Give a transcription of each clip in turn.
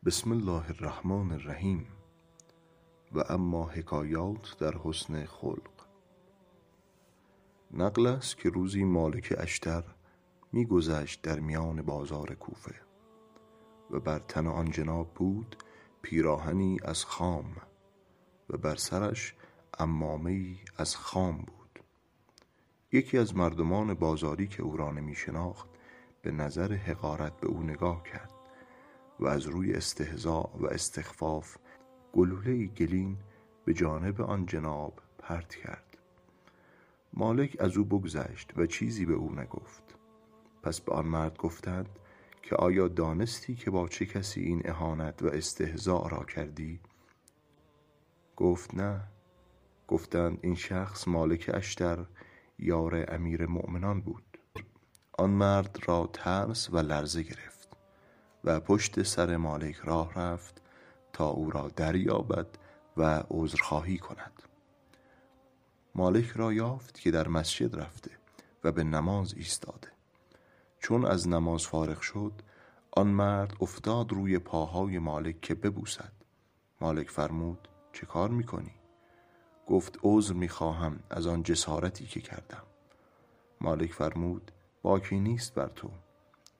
بسم الله الرحمن الرحیم. و اما حکایات در حسن خلق. نقل است که روزی مالک اشتر می‌گذشت در میان بازار کوفه و بر تن آن جناب بود پیراهنی از خام و بر سرش عمامه‌ای از خام بود. یکی از مردمان بازاری که او را نمی شناخت به نظر حقارت به او نگاه کرد و از روی استهزاء و استخفاف گلوله گلین به جانب آن جناب پرت کرد. مالک از او بگذشت و چیزی به او نگفت. پس به آن مرد گفتند که آیا دانستی که با چه کسی این اهانت و استهزاء را کردی؟ گفت نه. گفتند این شخص مالک اشتر یار امیر مؤمنان بود. آن مرد را ترس و لرزه گرفت و پشت سر مالک راه رفت تا او را دریابد و عذرخواهی کند. مالک را یافت که در مسجد رفته و به نماز ایستاده. چون از نماز فارغ شد آن مرد افتاد روی پاهای مالک که ببوسد. مالک فرمود چه کار میکنی؟ گفت عذر میخواهم از آن جسارتی که کردم. مالک فرمود باکی نیست بر تو.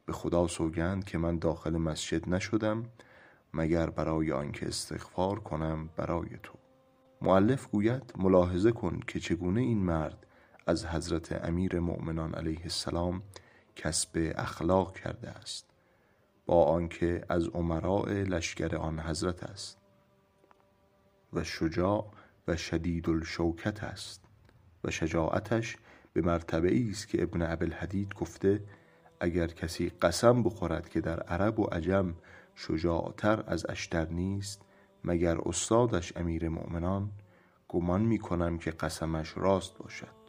به خدا سوگند که من داخل مسجد نشدم مگر برای آنکه استغفار کنم برای تو. مؤلف گوید ملاحظه کن که چگونه این مرد از حضرت امیر مؤمنان علیه السلام کسب اخلاق کرده است، با آنکه از امراء لشکر آن حضرت است و شجاع و شدید الشوکت است و شجاعتش به مرتبه است که ابن ابی‌الحدید گفته اگر کسی قسم بخورد که در عرب و عجم شجاعتر از اشتر نیست مگر استادش امیر مؤمنان، گمان می کنم که قسمش راست باشد.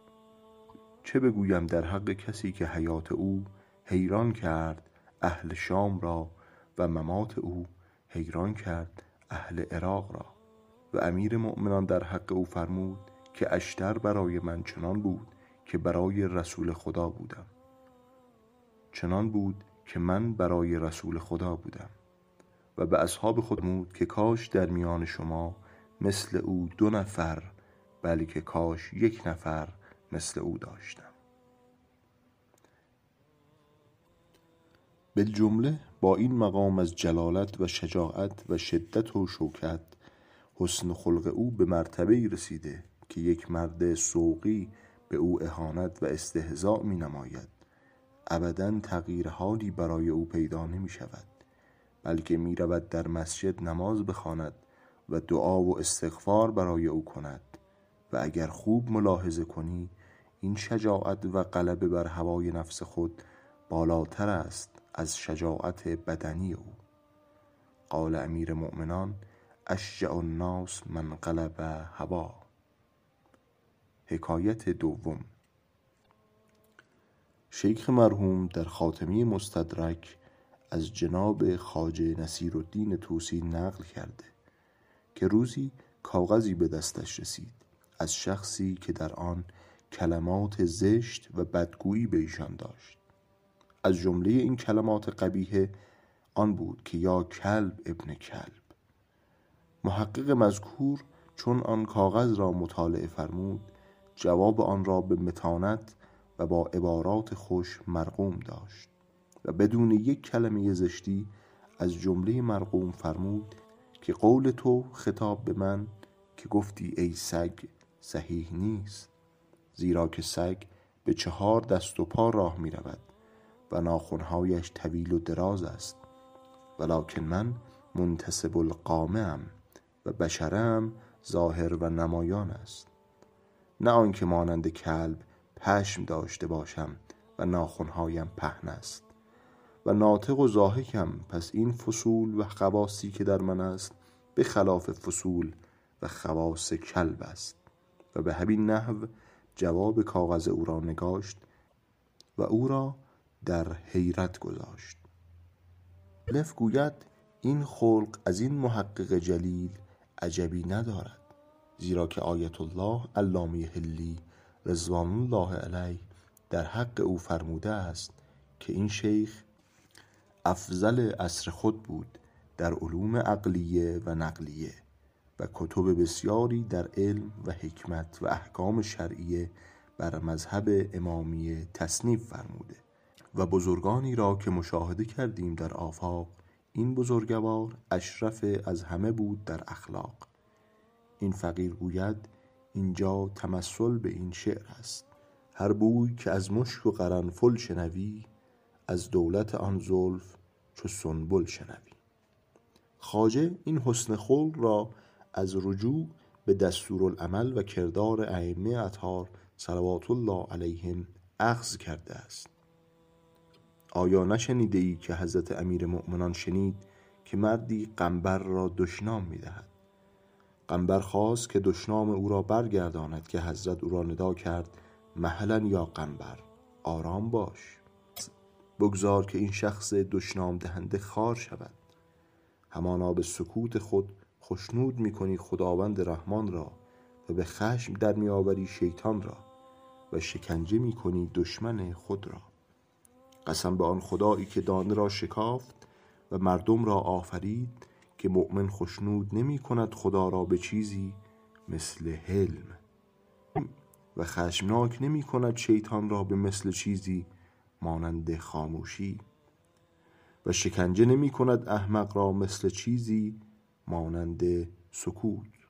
چه بگویم در حق کسی که حیات او حیران کرد اهل شام را و ممات او حیران کرد اهل عراق را. و امیر مؤمنان در حق او فرمود که اشتر برای من چنان بود که برای رسول خدا بودم، چنان بود که من برای رسول خدا بودم. و به اصحاب خود فرمود که کاش در میان شما مثل او 2 نفر بلکه کاش 1 نفر مثل او داشتم. بالجمله با این مقام از جلالت و شجاعت و شدت و شوکت حسن خلق او به مرتبه‌ای رسیده که یک مرد سوقی به او اهانت و استهزاء می نماید ابداً تغییر حالی برای او پیدا نمی شود، بلکه می رود در مسجد نماز بخواند و دعا و استغفار برای او کند. و اگر خوب ملاحظه کنی این شجاعت و غلبه بر هوای نفس خود بالاتر است از شجاعت بدنی او. قال امیر مؤمنان اشجع الناس من غلب هوا. حکایت دوم. شیخ مرحوم در خاتمی مستدرک از جناب خواجه نصیرالدین طوسی نقل کرده که روزی کاغذی به دستش رسید از شخصی که در آن کلمات زشت و بدگویی به ایشان داشت. از جمله این کلمات قبیحه آن بود که یا کلب ابن کلب. محقق مذکور چون آن کاغذ را مطالعه فرمود جواب آن را به متانت و با عبارات خوش مرقوم داشت و بدون 1 کلمه زشتی از جمله مرقوم فرمود که قول تو خطاب به من که گفتی ای سگ صحیح نیست، زیرا که سگ به 4 دست و پا راه می رود و ناخنهایش طویل و دراز است، ولکن من منتصب القامه ام و بشرم ظاهر و نمایان است، نه آنکه مانند کلب پشم داشته باشم و ناخنهایم پهن است و ناطق و ضاحکم. پس این فصول و خواصی که در من است به خلاف فصول و خواص کلب است. و به همین نحو جواب کاغذ او را نگاشت و او را در حیرت گذاشت. مؤلف گوید این خلق از این محقق جلیل عجبی ندارد، زیرا که آیت الله علامه حلی رضوان الله علیه در حق او فرموده است که این شیخ افضل عصر خود بود در علوم عقلیه و نقلیه و کتب بسیاری در علم و حکمت و احکام شرعیه بر مذهب امامیه تصنیف فرموده و بزرگانی را که مشاهده کردیم در آفاق، این بزرگوار اشرف از همه بود در اخلاق. این فقیر گوید اینجا تمثل به این شعر است: هر بوی که از مشک و قرنفل شنوی، از دولت آن زلف چو سنبل شنوی. خواجه این حسن خلق را از رجوع به دستورالعمل و کردار ائمه اطهار صلوات الله علیهم اخذ کرده است. آیا نشنیده ای که حضرت امیرالمؤمنین شنید که مردی قنبر را دشنام می‌دهد؟ قنبر خواست که دشنام او را برگرداند که حضرت او را ندا کرد: مهلا یا قنبر، آرام باش، بگذار که این شخص دشنام دهنده خار شود. همانا به سکوت خود خشنود می‌کنی خداوند رحمان را و به خشم در می‌آوری شیطان را و شکنجه می‌کنی دشمن خود را. قسم به آن خدایی که دانه را شکافت و مردم را آفرید که مؤمن خشنود نمی کند خدا را به چیزی مثل حلم و خشمناک نمی کند شیطان را به مثل چیزی مانند خاموشی و شکنجه نمی کند احمق را مثل چیزی مانند سکوت.